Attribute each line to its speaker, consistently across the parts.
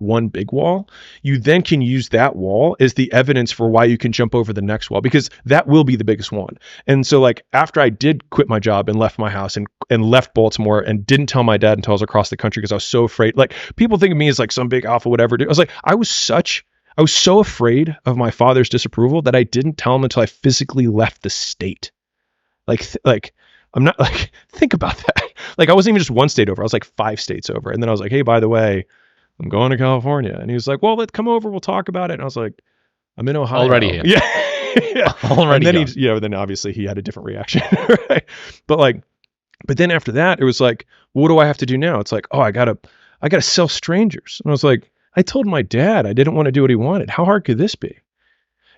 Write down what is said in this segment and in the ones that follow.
Speaker 1: one big wall, you then can use that wall as the evidence for why you can jump over the next wall, because that will be the biggest one. And so like after I did quit my job and left my house and left Baltimore and didn't tell my dad until I was across the country because I was so afraid, like people think of me as like some big alpha, whatever. I was like, I was so afraid of my father's disapproval that I didn't tell him until I physically left the state. Like I'm not like, think about that. Like I wasn't even just one state over. I was like 5 states over. And then I was like, hey, by the way, I'm going to California. And he was like, well, let's come over. We'll talk about it. And I was like, I'm in Ohio.
Speaker 2: Already here.
Speaker 1: Yeah. Yeah.
Speaker 2: Already.
Speaker 1: And then then obviously he had a different reaction. Right. But then after that, it was like, what do I have to do now? It's like, oh, I gotta sell strangers. And I was like, I told my dad I didn't want to do what he wanted. How hard could this be?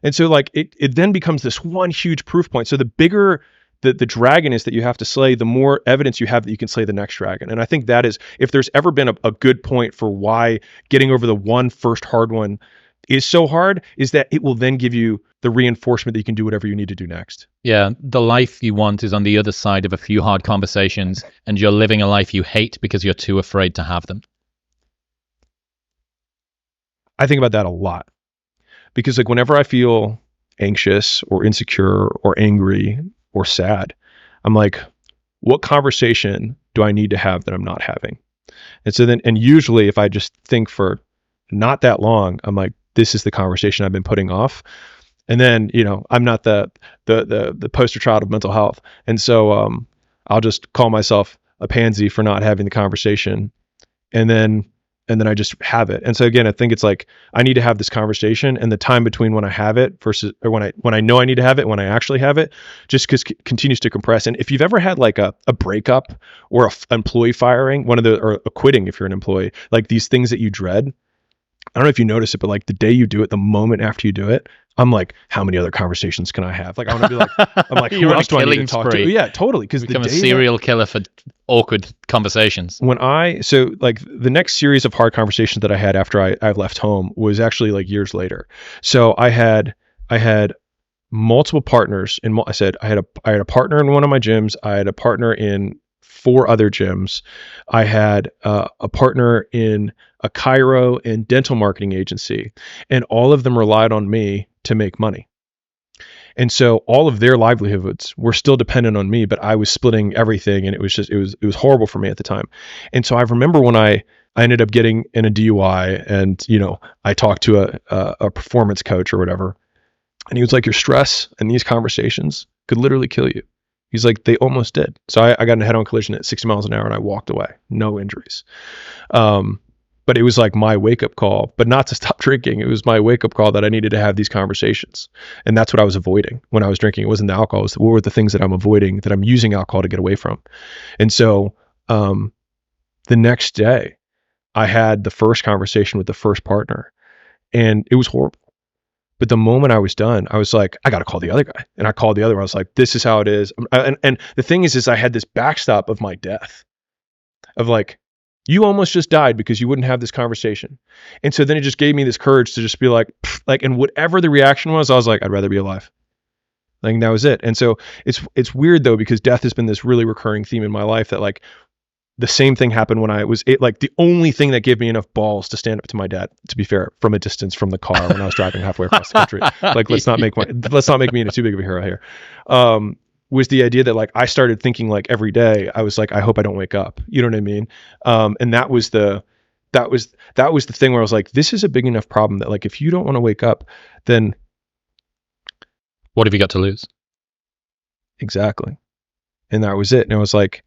Speaker 1: And so like it then becomes this one huge proof point. So the bigger the dragon is that you have to slay, the more evidence you have that you can slay the next dragon. And I think that is, if there's ever been a good point for why getting over the first hard one is so hard, is that it will then give you the reinforcement that you can do whatever you need to do next.
Speaker 2: Yeah, the life you want is on the other side of a few hard conversations, and you're living a life you hate because you're too afraid to have them.
Speaker 1: I think about that a lot, because like whenever I feel anxious or insecure or angry or sad, I'm like, what conversation do I need to have that I'm not having? And so then, and usually if I just think for not that long, I'm like, this is the conversation I've been putting off. And then, I'm not the poster child of mental health. And so I'll just call myself a pansy for not having the conversation. And then I just have it. And so again, I think it's like, I need to have this conversation, and the time between when I have it versus, or when I know I need to have it, when I actually have it, just continues to compress. And if you've ever had like a breakup or an employee firing, or a quitting, if you're an employee, like these things that you dread, I don't know if you notice it, but like the day you do it, the moment after you do it, I'm like, how many other conversations can I have? Like, I want to be like, I'm like, who else do I need to talk to? Yeah, totally. Because
Speaker 2: become a serial killer for awkward conversations.
Speaker 1: So like the next series of hard conversations that I had after I left home was actually like years later. So I had multiple partners I had a partner in one of my gyms. I had a partner in 4 other gyms. I had a partner in a chiro and dental marketing agency, and all of them relied on me to make money. And so all of their livelihoods were still dependent on me, but I was splitting everything, and it was horrible for me at the time. And so I remember when I ended up getting in a DUI, and I talked to a performance coach or whatever, and he was like, your stress and these conversations could literally kill you. He's like, they almost did. So I got in a head-on collision at 60 miles an hour and I walked away, no injuries. But it was like my wake-up call, but not to stop drinking. It was my wake-up call that I needed to have these conversations. And that's what I was avoiding when I was drinking. It wasn't the alcohol. It was what were the things that I'm avoiding, that I'm using alcohol to get away from. And so the next day, I had the first conversation with the first partner, and it was horrible. But the moment I was done, I was like, I got to call the other guy. And I called the other one. I was like, this is how it is. And the thing is I had this backstop of my death, of like, you almost just died because you wouldn't have this conversation. And so then it just gave me this courage to just be like, and whatever the reaction was, I was like, I'd rather be alive. Like, that was it. And so it's weird though, because death has been this really recurring theme in my life, that like the same thing happened when I was like the only thing that gave me enough balls to stand up to my dad, to be fair, from a distance from the car when I was driving halfway across the country. Like, let's not make me into too big of a hero here. Was the idea that like I started thinking like every day, I was like, I hope I don't wake up. You know what I mean? And that was the thing where I was like, this is a big enough problem that like, if you don't want to wake up, then
Speaker 2: what have you got to lose?
Speaker 1: Exactly. And that was it. And I was like,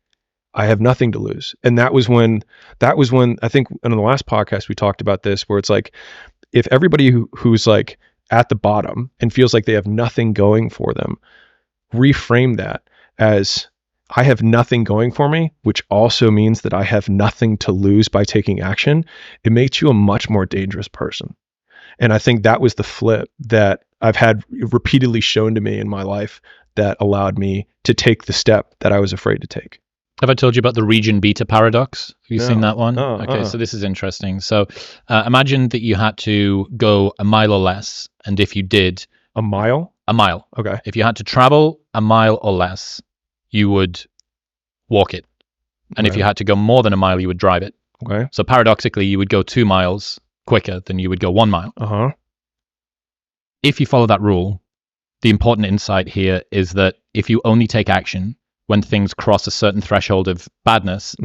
Speaker 1: I have nothing to lose. And that was when I think in the last podcast, we talked about this, where it's like, if everybody who's like at the bottom and feels like they have nothing going for them, reframe that as, I have nothing going for me, which also means that I have nothing to lose by taking action, it makes you a much more dangerous person. And I think that was the flip that I've had repeatedly shown to me in my life that allowed me to take the step that I was afraid to take.
Speaker 2: Have I told you about the region beta paradox? Have you seen that one? Okay, so this is interesting. So imagine that you had to go a mile or less, and if you did...
Speaker 1: A mile?
Speaker 2: A mile.
Speaker 1: Okay.
Speaker 2: If you had to travel a mile or less, you would walk it. And if you had to go more than a mile, you would drive it.
Speaker 1: Okay.
Speaker 2: So paradoxically, you would go 2 miles quicker than you would go 1 mile.
Speaker 1: Uh-huh.
Speaker 2: If you follow that rule, the important insight here is that if you only take action when things cross a certain threshold of badness,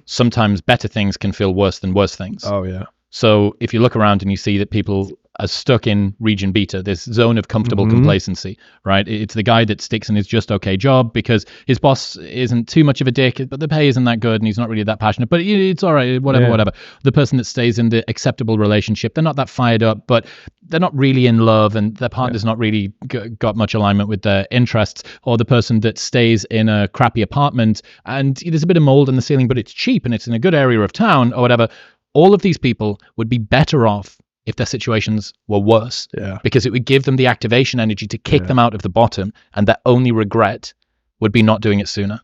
Speaker 2: sometimes better things can feel worse than worse things.
Speaker 1: Oh, yeah.
Speaker 2: So if you look around and you see that people are stuck in region beta, this zone of comfortable complacency, right? It's the guy that sticks in his just okay job because his boss isn't too much of a dick, but the pay isn't that good and he's not really that passionate, but it's all right, whatever. The person that stays in the acceptable relationship, they're not that fired up, but they're not really in love and their partner's not really got much alignment with their interests. Or the person that stays in a crappy apartment and there's a bit of mold in the ceiling, but it's cheap and it's in a good area of town or whatever. All of these people would be better off if their situations were worse, because it would give them the activation energy to kick them out of the bottom, and their only regret would be not doing it sooner.